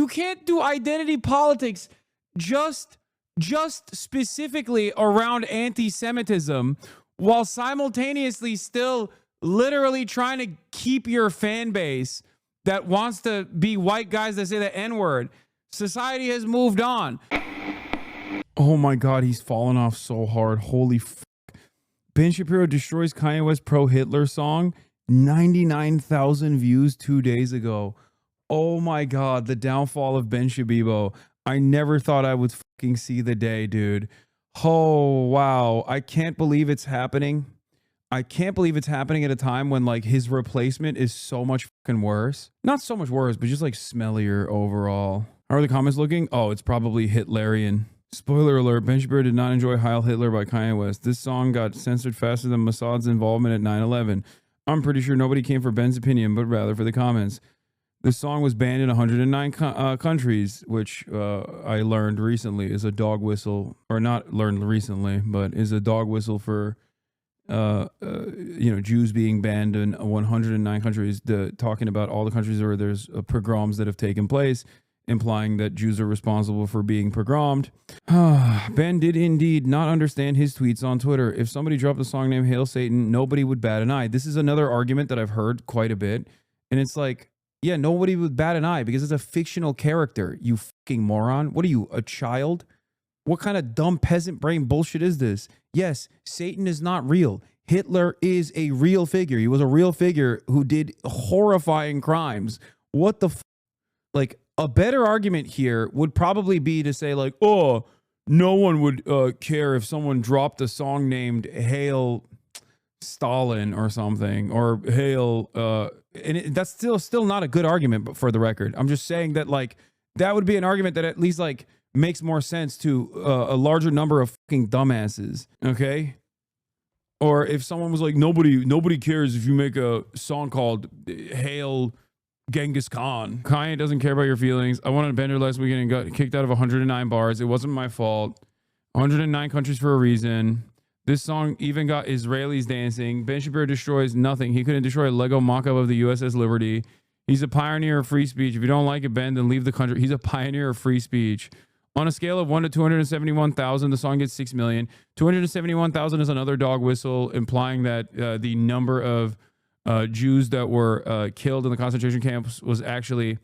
You can't do identity politics just specifically around anti-Semitism while simultaneously still literally trying to keep your fan base that wants to be white guys that say the N-word. Society has moved on. Oh my God, he's fallen off so hard. Holy fuck. Ben Shapiro destroys Kanye West pro-Hitler song. 99,000 views 2 days ago. Oh my God, the downfall of Ben Shapiro. I never thought I would fucking see the day, dude. Oh, wow. I can't believe it's happening. I can't believe it's happening at a time when like his replacement is so much fucking worse. Not so much worse, but just like smellier overall. How are the comments looking? Oh, it's probably Hitlerian. Spoiler alert, Ben Shapiro did not enjoy Heil Hitler by Kanye West. This song got censored faster than Mossad's involvement at 9/11. I'm pretty sure nobody came for Ben's opinion, but rather for the comments. This song was banned in 109 countries, which I learned recently is a dog whistle, or not learned recently, but is a dog whistle for Jews being banned in 109 countries, talking about all the countries where there's pogroms that have taken place, implying that Jews are responsible for being pogromed. Ben did indeed not understand his tweets on Twitter. If somebody dropped a song named Hail Satan, nobody would bat an eye. This is another argument that I've heard quite a bit. And it's like, yeah, nobody would bat an eye because it's a fictional character, you fucking moron. What are you, a child? What kind of dumb peasant brain bullshit is this? Yes, Satan is not real. Hitler is a real figure. He was a real figure who did horrifying crimes. What the like, a better argument here would probably be to say like, oh, no one would care if someone dropped a song named Hail Stalin or something, or Hail, that's still not a good argument, but for the record, I'm just saying that like, that would be an argument that at least like makes more sense to a larger number of fucking dumbasses, okay? Or if someone was like, nobody cares if you make a song called Hail Genghis Khan. Kanye doesn't care about your feelings. I went on a bender last weekend and got kicked out of 109 bars. It wasn't my fault. 109 countries for a reason. This song even got Israelis dancing. Ben Shapiro destroys nothing. He couldn't destroy a Lego mock-up of the USS Liberty. He's a pioneer of free speech. If you don't like it, Ben, then leave the country. He's a pioneer of free speech. On a scale of 1 to 271,000, the song gets 6 million. 271,000 is another dog whistle, implying that the number of Jews that were killed in the concentration camps was actually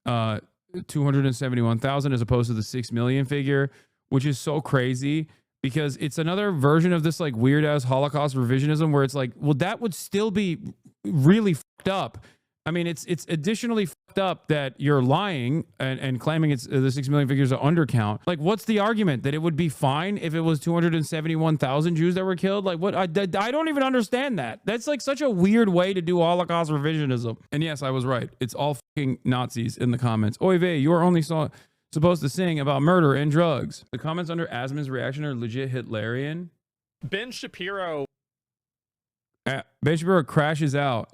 271,000 as opposed to the 6 million figure, which is so crazy because it's another version of this like weird ass Holocaust revisionism where it's like, well, that would still be really fucked up. I mean, it's additionally fucked up that you're lying and claiming it's the 6 million figures are undercount. Like, what's the argument? That it would be fine if it was 271,000 Jews that were killed? Like, what? I don't even understand that. That's like such a weird way to do Holocaust revisionism. And yes, I was right. It's all fucking Nazis in the comments. Oy vey, you are only supposed to sing about murder and drugs. The comments under Asman's reaction are legit Hitlerian. Ben Shapiro crashes out.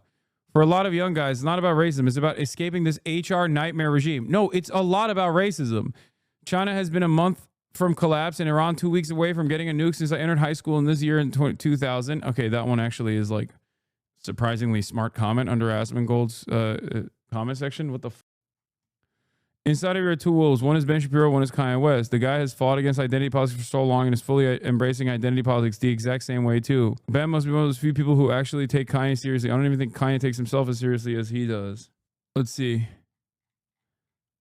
For a lot of young guys, it's not about racism. It's about escaping this HR nightmare regime. No, it's a lot about racism. China has been a month from collapse and Iran 2 weeks away from getting a nuke since I entered high school in this year in 2000. Okay, that one actually is like surprisingly smart comment under Asmongold's comment section. What the f? Inside of your two wolves, one is Ben Shapiro, one is Kanye West. The guy has fought against identity politics for so long and is fully embracing identity politics the exact same way too. Ben must be one of those few people who actually take Kanye seriously. I don't even think Kanye takes himself as seriously as he does. Let's see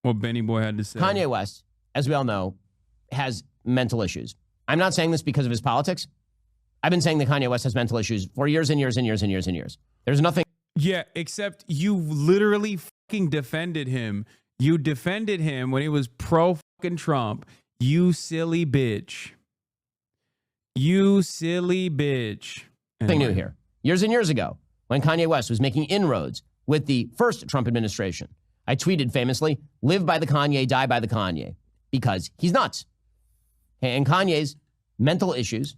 what Benny Boy had to say. Kanye West, as we all know, has mental issues. I'm not saying this because of his politics. I've been saying that Kanye West has mental issues for years and years and years and years and years. There's nothing. Yeah, except you literally fucking defended him. You defended him when he was pro fucking Trump. You silly bitch. You silly bitch. Nothing new here. Years and years ago, when Kanye West was making inroads with the first Trump administration, I tweeted famously, live by the Kanye, die by the Kanye, because he's nuts. And Kanye's mental issues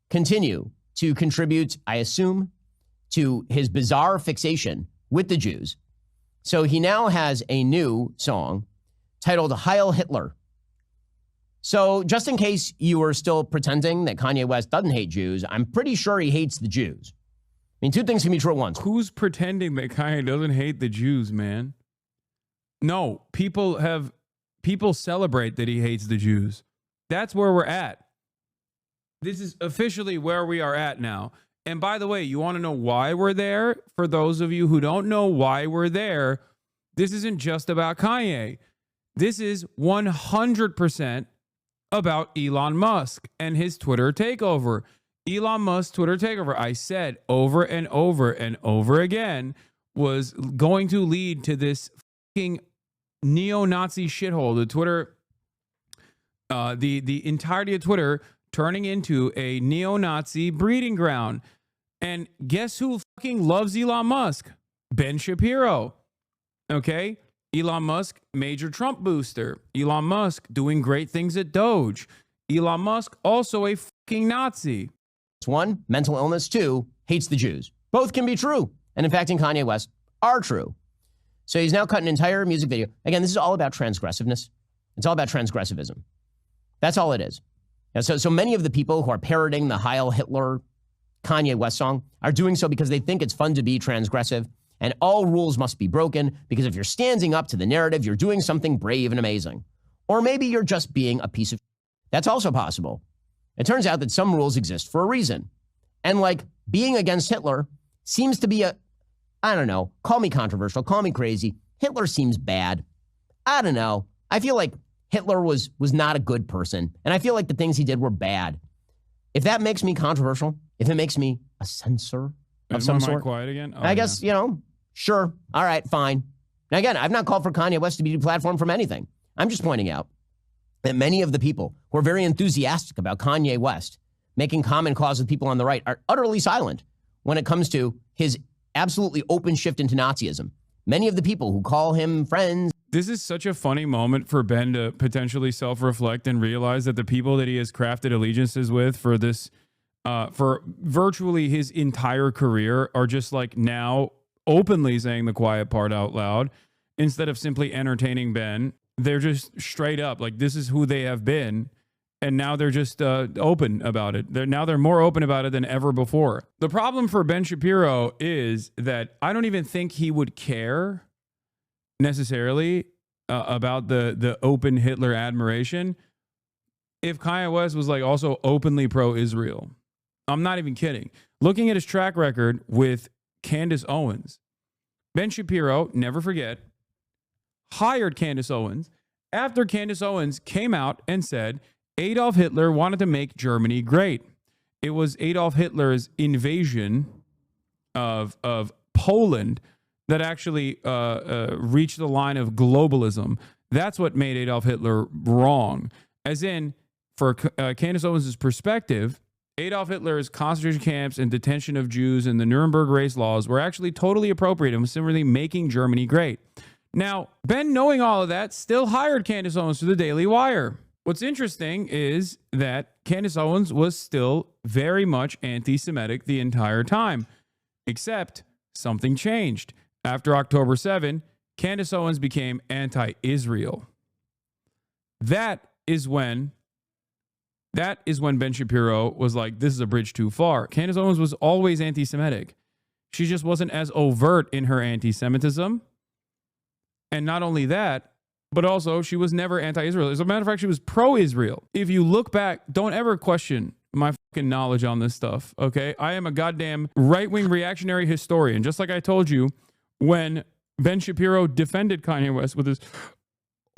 continue to contribute, I assume, to his bizarre fixation with the Jews. So he now has a new song titled Heil Hitler. So just in case you were still pretending that Kanye West doesn't hate Jews, I'm pretty sure he hates the Jews. I mean, two things can be true at once. Who's pretending that Kanye doesn't hate the Jews, man? No, people celebrate that he hates the Jews. That's where we're at. This is officially where we are at now. And by the way, you want to know why we're there? For those of you who don't know why we're there, this isn't just about Kanye. This is 100% about Elon Musk and his Twitter takeover. Elon Musk's Twitter takeover, I said over and over and over again, was going to lead to this fucking neo-Nazi shithole. The Twitter, the entirety of Twitter turning into a neo-Nazi breeding ground. And guess who fucking loves Elon Musk? Ben Shapiro. Okay? Elon Musk, major Trump booster. Elon Musk doing great things at Doge. Elon Musk, also a fucking Nazi. One, mental illness. Two, hates the Jews. Both can be true. And in fact, in Kanye West, are true. So he's now cut an entire music video. Again, this is all about transgressiveness. It's all about transgressivism. That's all it is. And so many of the people who are parroting the Heil Hitler Kanye West song are doing so because they think it's fun to be transgressive and all rules must be broken because if you're standing up to the narrative, you're doing something brave and amazing. Or maybe you're just being a piece of shit. That's also possible. It turns out that some rules exist for a reason. And like being against Hitler seems to be I don't know, call me controversial, call me crazy. Hitler seems bad. I don't know. I feel like Hitler was not a good person. And I feel like the things he did were bad. If that makes me controversial, if it makes me a censor of some sort. Quiet again? Oh, I guess, sure. All right, fine. Now, again, I've not called for Kanye West to be deplatformed from anything. I'm just pointing out that many of the people who are very enthusiastic about Kanye West making common cause with people on the right are utterly silent when it comes to his absolutely open shift into Nazism. Many of the people who call him friends. This is such a funny moment for Ben to potentially self-reflect and realize that the people that he has crafted allegiances with for this, for virtually his entire career are just like now openly saying the quiet part out loud instead of simply entertaining Ben. They're just straight up like, this is who they have been. And now they're just open about it. They're more open about it than ever before. The problem for Ben Shapiro is that I don't even think he would care necessarily about the open Hitler admiration if Kanye West was like also openly pro-Israel. I'm not even kidding. Looking at his track record with Candace Owens, Ben Shapiro, never forget, hired Candace Owens after Candace Owens came out and said Adolf Hitler wanted to make Germany great. It was Adolf Hitler's invasion of Poland that actually reached the line of globalism. That's what made Adolf Hitler wrong. As in, for Candace Owens' perspective, Adolf Hitler's concentration camps and detention of Jews and the Nuremberg race laws were actually totally appropriate and was simply making Germany great. Now, Ben, knowing all of that, still hired Candace Owens for the Daily Wire. What's interesting is that Candace Owens was still very much anti-Semitic the entire time, except something changed. After October 7, Candace Owens became anti-Israel. That is when Ben Shapiro was like, this is a bridge too far. Candace Owens was always anti-Semitic. She just wasn't as overt in her anti-Semitism. And not only that, but also she was never anti-Israel. As a matter of fact, she was pro-Israel. If you look back, don't ever question my fucking knowledge on this stuff, okay? I am a goddamn right-wing reactionary historian. Just like I told you when Ben Shapiro defended Kanye West with his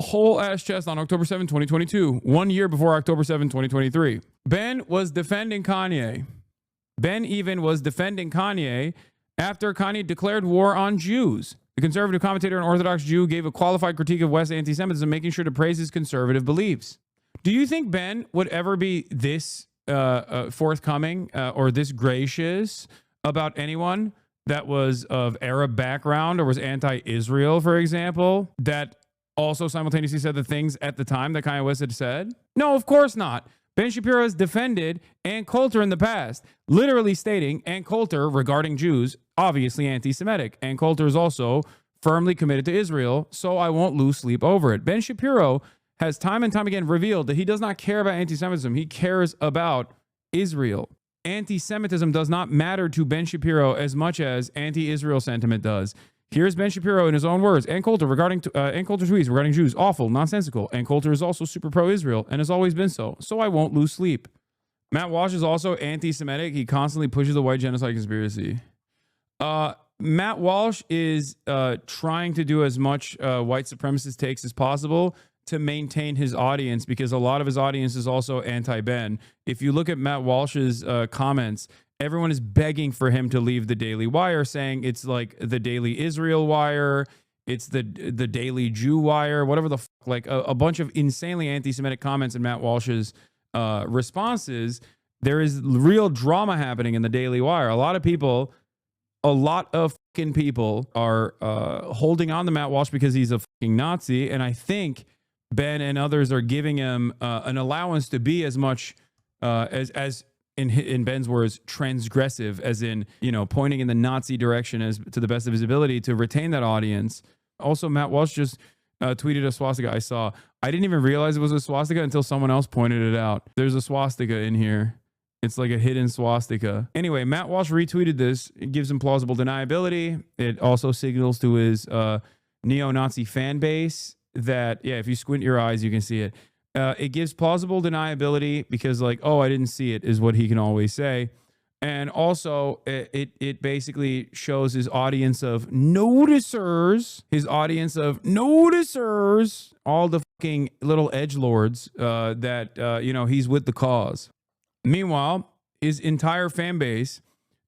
whole ass chest on October 7, 2022, 1 year before October 7, 2023. Ben was defending Kanye. Ben even was defending Kanye after Kanye declared war on Jews. The conservative commentator and Orthodox Jew gave a qualified critique of West's anti-Semitism, making sure to praise his conservative beliefs. Do you think Ben would ever be this forthcoming or this gracious about anyone that was of Arab background or was anti-Israel, for example, that also simultaneously said the things at the time that Kanye West had said? No, of course not. Ben Shapiro has defended Ann Coulter in the past, literally stating Ann Coulter regarding Jews, obviously anti-Semitic. Ann Coulter is also firmly committed to Israel, so I won't lose sleep over it. Ben Shapiro has time and time again revealed that he does not care about anti-Semitism. He cares about Israel. Anti-Semitism does not matter to Ben Shapiro as much as anti-Israel sentiment does. Here's Ben Shapiro in his own words. Ann Coulter tweets regarding Jews. Awful, nonsensical. Ann Coulter is also super pro-Israel and has always been so. So I won't lose sleep. Matt Walsh is also anti-Semitic. He constantly pushes the white genocide conspiracy. Matt Walsh is trying to do as much white supremacist takes as possible to maintain his audience, because a lot of his audience is also anti-Ben. If you look at Matt Walsh's comments, everyone is begging for him to leave the Daily Wire, saying it's like the Daily Israel Wire, it's the Daily Jew Wire, whatever the fuck, like a bunch of insanely anti-Semitic comments in Matt Walsh's responses. There is real drama happening in the Daily Wire. A lot of fucking people are holding on to Matt Walsh because he's a fucking Nazi, and I think Ben and others are giving him an allowance to be as much as in Ben's words, transgressive, as in, you know, pointing in the Nazi direction as to the best of his ability to retain that audience. Also, Matt Walsh just tweeted a swastika. I didn't even realize it was a swastika until someone else pointed it out. There's a swastika in here. It's like a hidden swastika. Anyway, Matt Walsh retweeted this. It gives him plausible deniability. It also signals to his neo-Nazi fan base that, yeah, if you squint your eyes, you can see it. It gives plausible deniability because, like, oh, I didn't see it, is what he can always say. And also, it basically shows his audience of noticers, all the fucking little edgelords that, you know, he's with the cause. Meanwhile, his entire fan base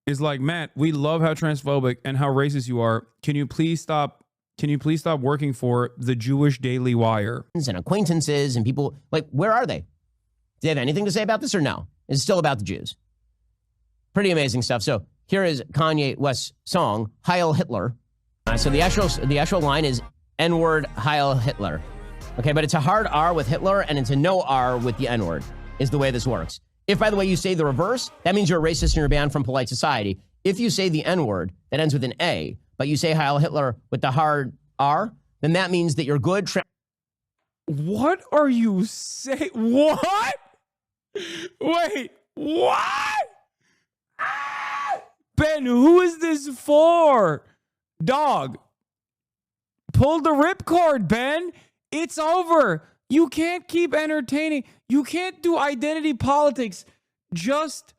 is like, Matt, we love how transphobic and how racist you are. Can you please stop working for the Jewish Daily Wire? And acquaintances and people, like, where are they? Do they have anything to say about this or no? It's still about the Jews. Pretty amazing stuff. So here is Kanye West's song, Heil Hitler. So the actual line is N-word Heil Hitler. Okay, but it's a hard R with Hitler and it's a no R with the N-word, is the way this works. If, by the way, you say the reverse, that means you're a racist and you're banned from polite society. If you say the N-word that ends with an A, but you say Heil Hitler with the hard R, then that means that you're good. What are you saying? What? Wait, what? Ben, who is this for? Dog, pull the ripcord, Ben. It's over. You can't keep entertaining. You can't do identity politics just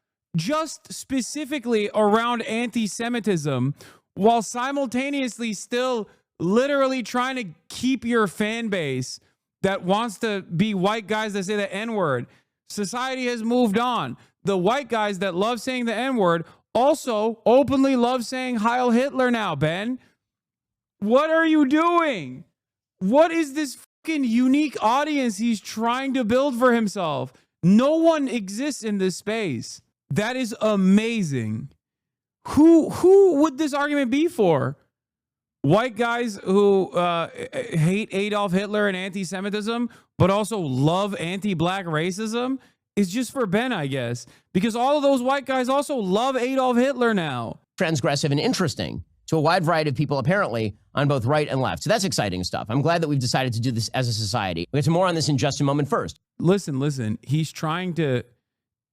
specifically around anti-Semitism while simultaneously still literally trying to keep your fan base that wants to be white guys that say the N-word. Society has moved on. The white guys that love saying the N-word also openly love saying Heil Hitler now, Ben. What are you doing? What is this fucking unique audience he's trying to build for himself? No one exists in this space. That is amazing. Who would this argument be for? White guys who hate Adolf Hitler and anti-Semitism, but also love anti-black racism? Is just for Ben, I guess, because all of those white guys also love Adolf Hitler now. Transgressive and interesting to a wide variety of people, apparently, on both right and left. So that's exciting stuff. I'm glad that we've decided to do this as a society. We'll get to more on this in just a moment. First, listen. He's trying to.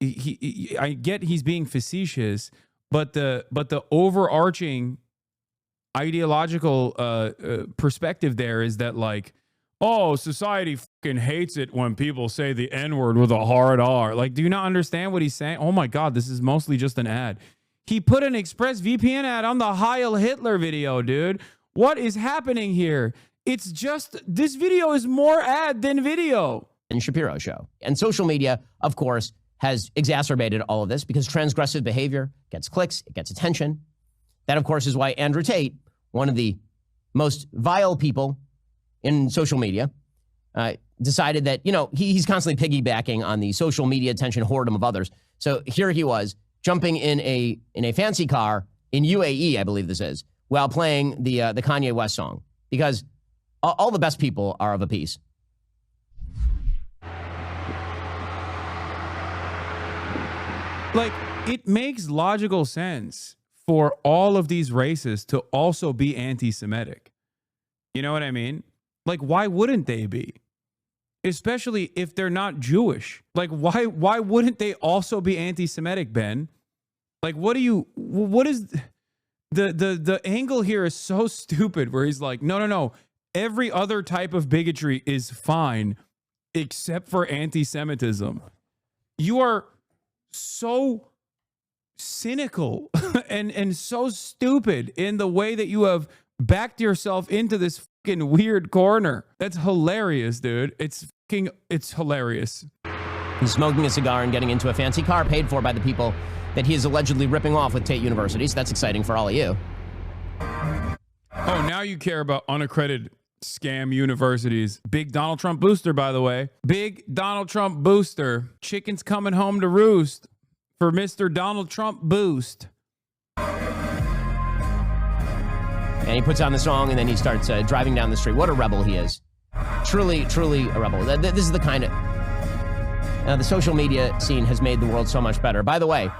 I get he's being facetious, but the overarching ideological perspective there is that, like, oh, society fucking hates it when people say the N-word with a hard R. Like, do you not understand what he's saying? Oh my God, this is mostly just an ad. He put an ExpressVPN ad on the Heil Hitler video, dude. What is happening here? It's just, this video is more ad than video. Ben Shapiro show. And social media, of course, has exacerbated all of this because transgressive behavior gets clicks, it gets attention. That, of course, is why Andrew Tate, one of the most vile people in social media, decided that, you know, he's constantly piggybacking on the social media attention whoredom of others. So here he was jumping in a fancy car in UAE, I believe this is, while playing the Kanye West song, because all the best people are of a piece. Like, it makes logical sense for all of these races to also be anti-Semitic. You know what I mean? Like, why wouldn't they be? Especially if they're not Jewish. Like, why wouldn't they also be anti-Semitic, Ben? Like, what is... the angle here is so stupid where he's like, no. Every other type of bigotry is fine except for anti-Semitism. You are so cynical and so stupid in the way that you have backed yourself into this fucking weird corner. That's hilarious, dude. It's hilarious. He's smoking a cigar and getting into a fancy car paid for by the people that he is allegedly ripping off with Tate University. So that's exciting for all of you. Oh, now you care about unaccredited scam universities. Big Donald Trump booster, by the way. Big Donald Trump booster. Chickens coming home to roost for Mr. Donald Trump boost. And he puts on the song and then he starts driving down the street. What a rebel he is. Truly, truly a rebel. This is the kind of... the social media scene has made the world so much better. By the way,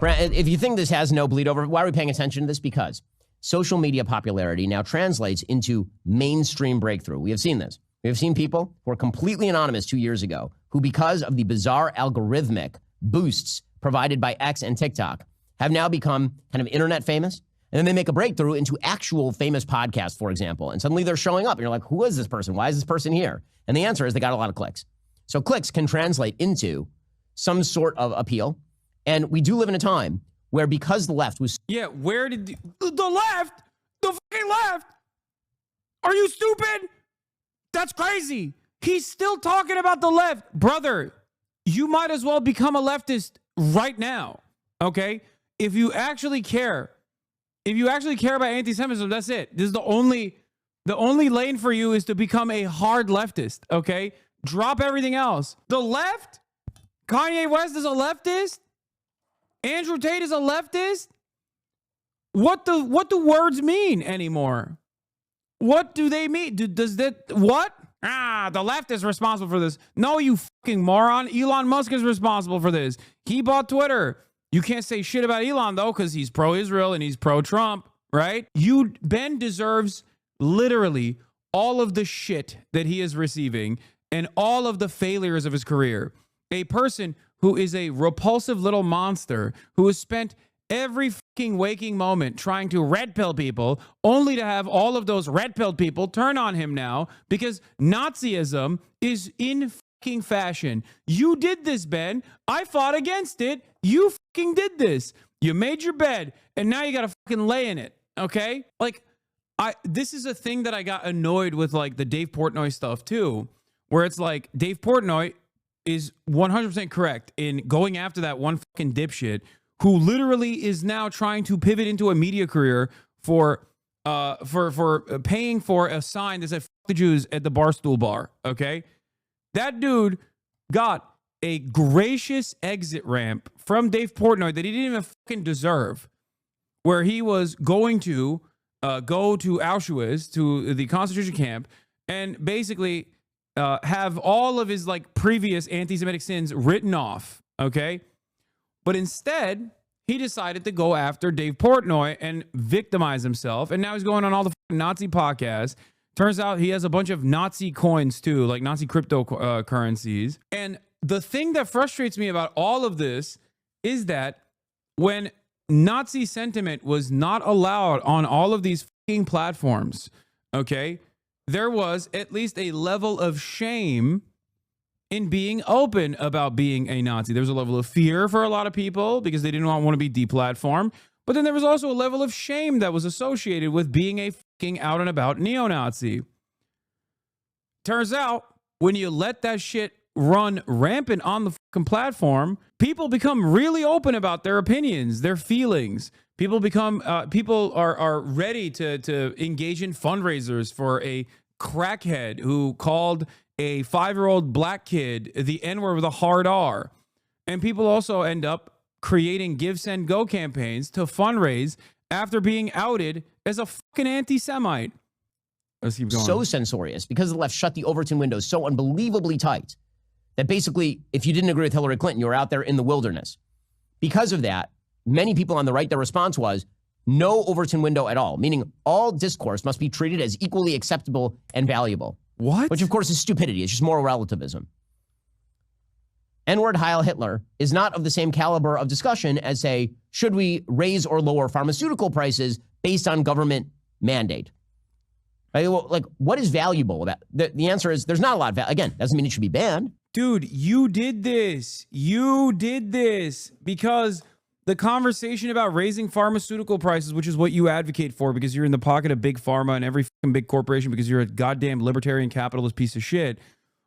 if you think this has no bleed over, why are we paying attention to this? Because social media popularity now translates into mainstream breakthrough. We have seen this. We have seen people who were completely anonymous 2 years ago who, because of the bizarre algorithmic boosts provided by X and TikTok, have now become kind of internet famous. And then they make a breakthrough into actual famous podcasts, for example. And suddenly they're showing up. And you're like, who is this person? Why is this person here? And the answer is they got a lot of clicks. So clicks can translate into some sort of appeal. And we do live in a time where, because the left was... Yeah, where did the left? The fucking left? Are you stupid? That's crazy. He's still talking about the left. Brother, you might as well become a leftist right now, okay? If you actually care about anti-Semitism, that's it. This is the only lane for you is to become a hard leftist, okay? Drop everything else. The left? Kanye West is a leftist? Andrew Tate is a leftist? What do words mean anymore? What do they mean? Does that, what? The left is responsible for this. No, you fucking moron. Elon Musk is responsible for this. He bought Twitter. You can't say shit about Elon, though, because he's pro-Israel and he's pro-Trump, right? Ben deserves literally all of the shit that he is receiving and all of the failures of his career. A person who is a repulsive little monster who has spent every fucking waking moment trying to red pill people, only to have all of those red pilled people turn on him now because Nazism is in fucking fashion. You did this, Ben. I fought against it. You fucking did this. You made your bed and now you gotta fucking lay in it. Okay? Like, this is a thing that I got annoyed with, like the Dave Portnoy stuff too, where it's like Dave Portnoy is 100% correct in going after that one fucking dipshit who literally is now trying to pivot into a media career for paying for a sign that said "Fuck the Jews" at the Barstool bar. Okay, that dude got a gracious exit ramp from Dave Portnoy that he didn't even fucking deserve, where he was going to go to Auschwitz, to the concentration camp, and basically have all of his like previous anti-Semitic sins written off, okay? But instead, he decided to go after Dave Portnoy and victimize himself, and now he's going on all the Nazi podcasts. Turns out he has a bunch of Nazi coins too, like Nazi cryptocurrencies. And the thing that frustrates me about all of this is that when Nazi sentiment was not allowed on all of these fucking platforms, okay, there was at least a level of shame in being open about being a Nazi. There was a level of fear for a lot of people because they didn't want to be deplatformed. But then there was also a level of shame that was associated with being a fucking out and about neo-Nazi. Turns out when you let that shit run rampant on the fucking platform, people become really open about their opinions, their feelings. People become, people are ready to engage in fundraisers for a crackhead who called a 5-year-old black kid the N-word with a hard R. And people also end up creating Give, Send, Go campaigns to fundraise after being outed as a fucking anti-Semite. Let's keep going. So censorious because the left shut the Overton window so unbelievably tight that basically, if you didn't agree with Hillary Clinton, you were out there in the wilderness. Because of that, many people on the right, their response was no Overton window at all, meaning all discourse must be treated as equally acceptable and valuable. What? Which, of course, is stupidity. It's just moral relativism. N-word Heil Hitler is not of the same caliber of discussion as, say, should we raise or lower pharmaceutical prices based on government mandate? Right? Well, like, what is valuable about the answer is there's not a lot of value. Again, doesn't mean it should be banned. Dude, you did this. You did this because the conversation about raising pharmaceutical prices, which is what you advocate for because you're in the pocket of big pharma and every fucking big corporation because you're a goddamn libertarian capitalist piece of shit,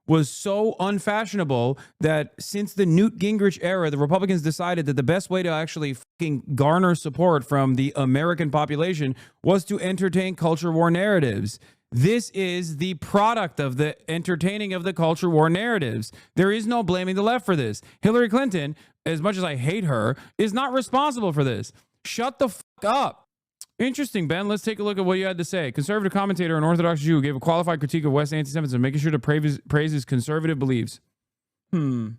was so unfashionable that since the Newt Gingrich era, the Republicans decided that the best way to actually fucking garner support from the American population was to entertain culture war narratives. This is the product of the entertaining of the culture war narratives. There is no blaming the left for this. Hillary Clinton, as much as I hate her, is not responsible for this. Shut the fuck up. Interesting, Ben. Let's take a look at what you had to say. Conservative commentator and Orthodox Jew gave a qualified critique of West's anti-Semitism, making sure to praise his conservative beliefs. This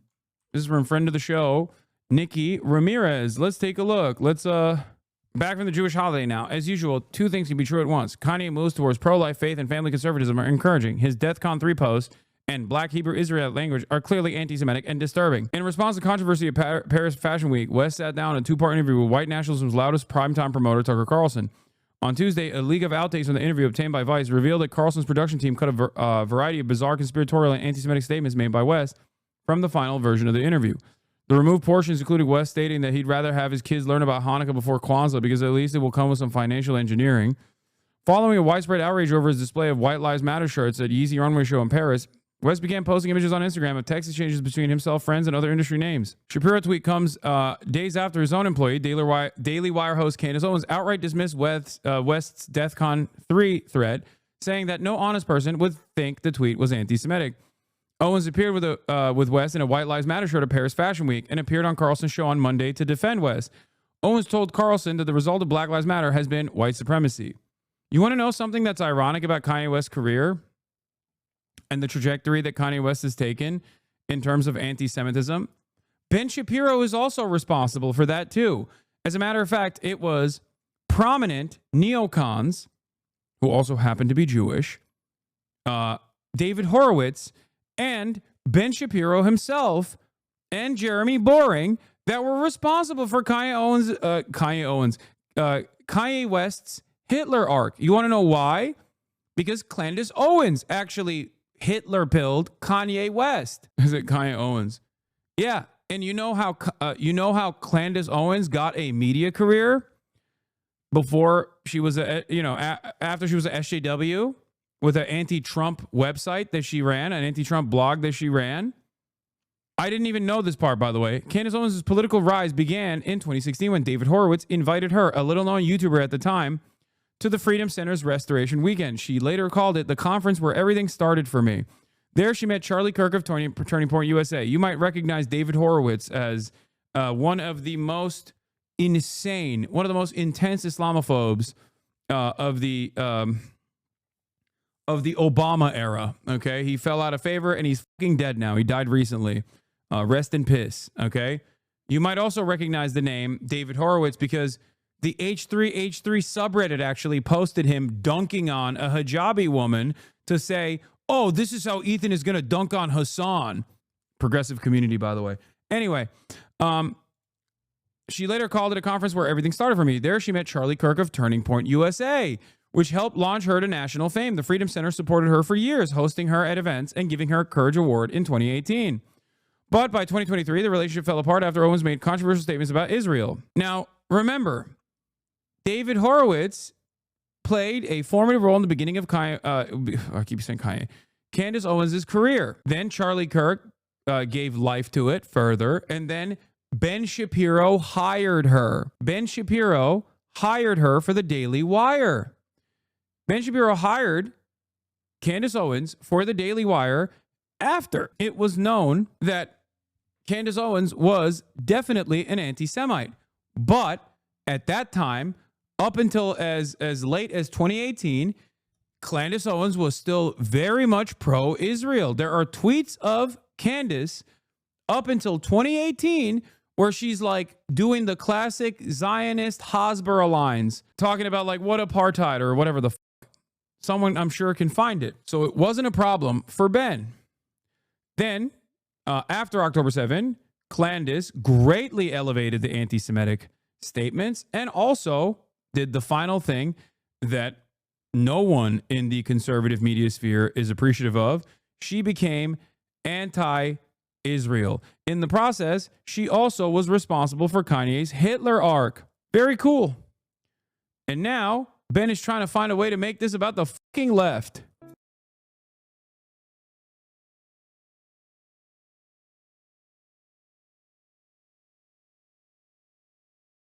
is from friend of the show, Nikki Ramirez. Let's take a look. Let's back from the Jewish holiday now. As usual, two things can be true at once. Kanye moves towards pro-life faith and family conservatism are encouraging. His DEFCON 3 posts and Black Hebrew Israelite language are clearly anti-Semitic and disturbing. In response to controversy at Paris Fashion Week, West sat down in a two-part interview with white nationalism's loudest primetime promoter, Tucker Carlson. On Tuesday, a league of outtakes from the interview obtained by Vice revealed that Carlson's production team cut a variety of bizarre conspiratorial and anti-Semitic statements made by West from the final version of the interview. The removed portions included West stating that he'd rather have his kids learn about Hanukkah before Kwanzaa because at least it will come with some financial engineering. Following a widespread outrage over his display of White Lives Matter shirts at Yeezy Runway Show in Paris, West began posting images on Instagram of text exchanges between himself, friends, and other industry names. Shapiro tweet comes days after his own employee, Daily Wire host Candace Owens, outright dismissed West's DEFCON 3 thread, saying that no honest person would think the tweet was anti-Semitic. Owens appeared with West in a White Lives Matter shirt at Paris Fashion Week and appeared on Carlson's show on Monday to defend West. Owens told Carlson that the result of Black Lives Matter has been white supremacy. You want to know something that's ironic about Kanye West's career and the trajectory that Kanye West has taken in terms of anti-Semitism? Ben Shapiro is also responsible for that too. As a matter of fact, it was prominent neocons, who also happen to be Jewish, David Horowitz, and Ben Shapiro himself, and Jeremy Boring, that were responsible for Kanye West's Hitler arc. You want to know why? Because Candace Owens actually Hitler pilled Kanye West. Is it Kanye Owens? Yeah, and you know how Candace Owens got a media career before she was after she was at SJW with an anti-Trump website that she ran, an anti-Trump blog that she ran. I didn't even know this part, by the way. Candace Owens' political rise began in 2016 when David Horowitz invited her, a little-known YouTuber at the time, to the Freedom Center's Restoration Weekend. She later called it the conference where everything started for me. There she met Charlie Kirk of Turning Point USA. You might recognize David Horowitz as one of the most insane, one of the most intense Islamophobes of the Obama era. Okay, he fell out of favor and he's fucking dead now. He died recently. Rest in piss. Okay, you might also recognize the name David Horowitz because the H3H3 subreddit actually posted him dunking on a hijabi woman to say, oh, this is how Ethan is going to dunk on Hasan. Progressive community, by the way. Anyway, she later called it a conference where everything started for me. There she met Charlie Kirk of Turning Point USA, which helped launch her to national fame. The Freedom Center supported her for years, hosting her at events and giving her a Courage Award in 2018. But by 2023, the relationship fell apart after Owens made controversial statements about Israel. Now, remember, David Horowitz played a formative role in the beginning of I keep saying Kanye, Candace Owens' career. Then Charlie Kirk gave life to it further, and then Ben Shapiro hired her. Ben Shapiro hired her for the Daily Wire. Ben Shapiro hired Candace Owens for the Daily Wire after it was known that Candace Owens was definitely an anti-Semite. But at that time, up until as late as 2018, Candace Owens was still very much pro-Israel. There are tweets of Candace up until 2018 where she's like doing the classic Zionist Hasbara lines, talking about like what apartheid or whatever the someone I'm sure can find it. So it wasn't a problem for Ben. Then After October 7, Candace greatly elevated the anti-Semitic statements and also did the final thing that no one in the conservative media sphere is appreciative of. She became anti-Israel. In the process, she also was responsible for Kanye's Hitler arc. Very cool. And now Ben is trying to find a way to make this about the fucking left.